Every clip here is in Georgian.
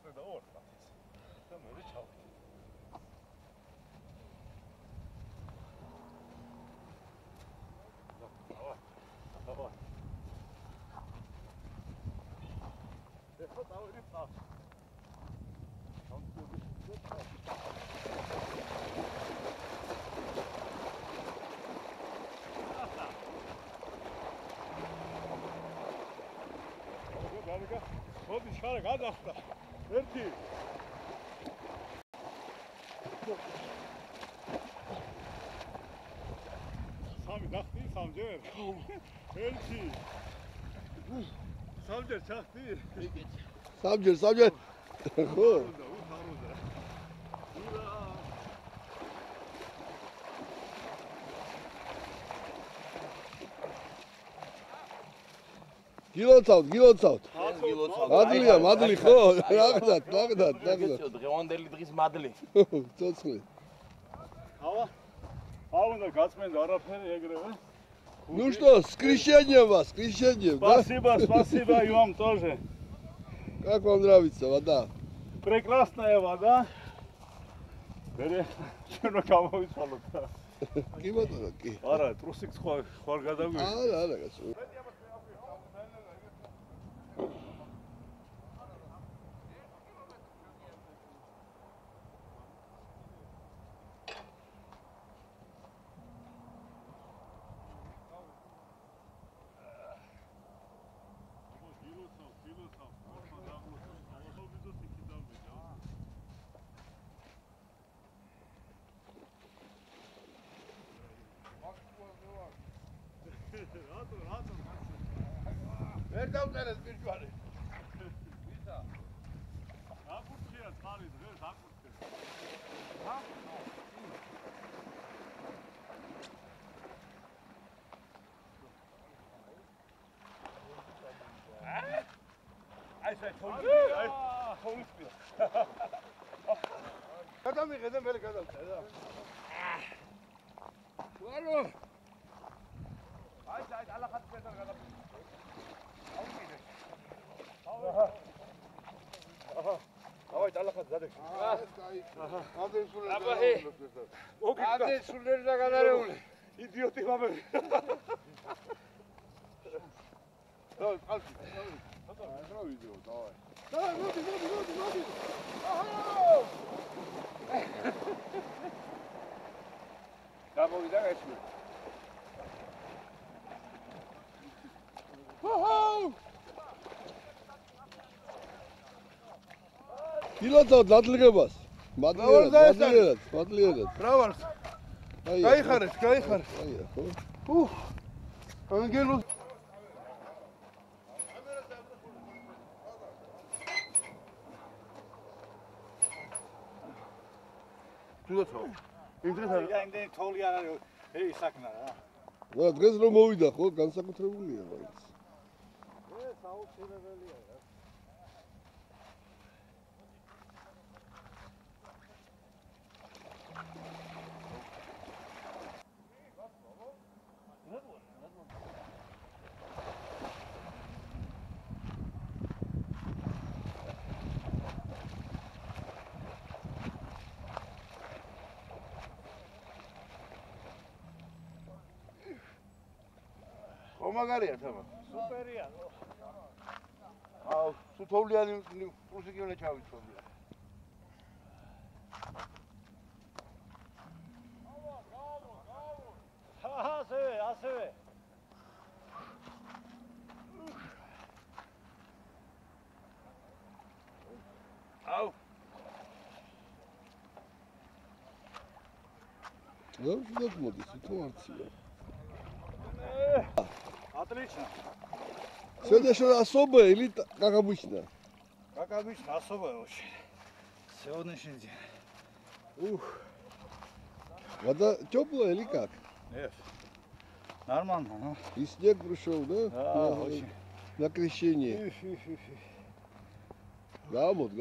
ჩავხტე და ორ ხათის. და მე ჩავხტე. დავა. ეხლა დავირი წავს. მოდი შარე გადახტა. ერთი. სამი დახტი, სამჯერ. ერთი. სამჯერ ჩახტი. სამჯერ. ხო. გილოცავთ. მადლი ხო? რაგდათ. დღევანდელი დღის მადლი. ცოცხლი. უნდა გაწმენდა არაფერი ეგრევე. Ну что, с крещением вас, да? Спасибо и вам тоже. Как вам нравится вода? Прекрасная вода. Что გამოვიცვალოთ. კი ბატონო, კი. არა, ტრუსიკს ხوار გადაგვიჭირე. არა, კაცო. ვერ დავწერეს პირჯვარი. ვისა? აკურთხია წყალი დღეს აკურთხეს. აი ეს თოვლისპირა. გადამიღე მე გადავწერე და. ვარო. აი ალახაც პედალ გადავწერე. Давай, დალახად ზადე. ამდენ სულელი და გადარეული. იდიოტი მამები. დავай, ყალში. რა ვიდეო, დავай. დავай, მოდი. გამოვიდა ეს. გილოცავთ ნადლიღებას. მადლიერად. ბრავალს. გაიხარეს. აია, ხო? ანგელოს. თუდაო. იმდენი თოვლი არ არის. ისაკნა რა. რა დღეს რომ მოვიდა ხო, განსაკუთრებულია მაინც. ეს აუცილებელია რა. მაგარია თამა. სუპერია. აუ, სუთოვლიანი პრუსიკი უნდა ჩავიცვალე. ასევე. აუ. რა მოდის, თუ არცია. Отлично. Сегодня что, особое или как обычно? Как обычно, особое очень. Сегодняшний день. Ух. Вода теплая или как? Нет. Нормально, ну. И снег пришел, да? Да, очень. На крещение. Гамут.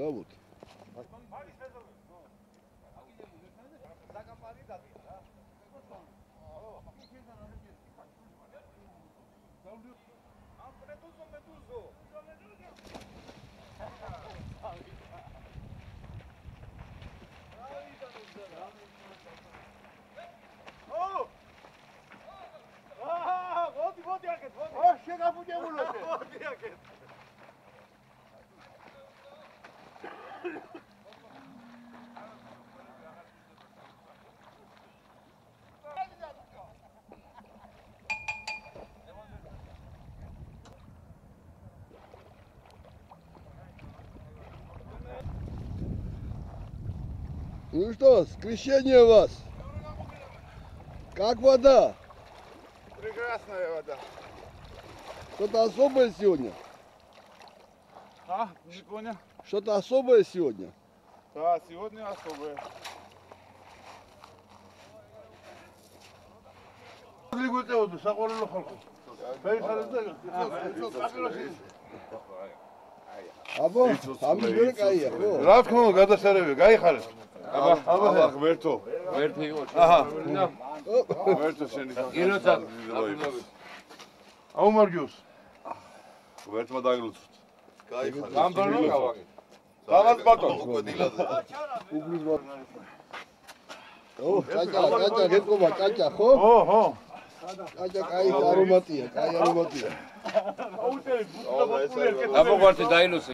მოდი აქეთ, მოდი. ო, შეგაფუჭებულო შე. მოდი აქეთ. Ну что, с крещения вас? Как вода? Прекрасная вода. Что-то особое сегодня? А, не понял. Что-то особое сегодня? Да, сегодня особое. ლიგუტეოდო საყოველო ხალხო. ფერხარებს და Აბა, ამის ვერ კაია, ხო? რა თქმა უნდა, გადასარევია, გაიხარეთ. აბა, ღმერთო. ერთი იყო. აჰა. ღმერთო შენი. იროცა. აუმარჯოს. ღმერთმა დაგლოცოთ. გამბარნო გავაკეთე. რაღაც ბატონო. ო, კაჭა, გეტყობა კაჭა, ხო? ხო. კაჭა კაი არომატია, კაი არომატია. აუტელი, ბუტა ბუტული ერკეთ. აბა ვარტი დაილოცე.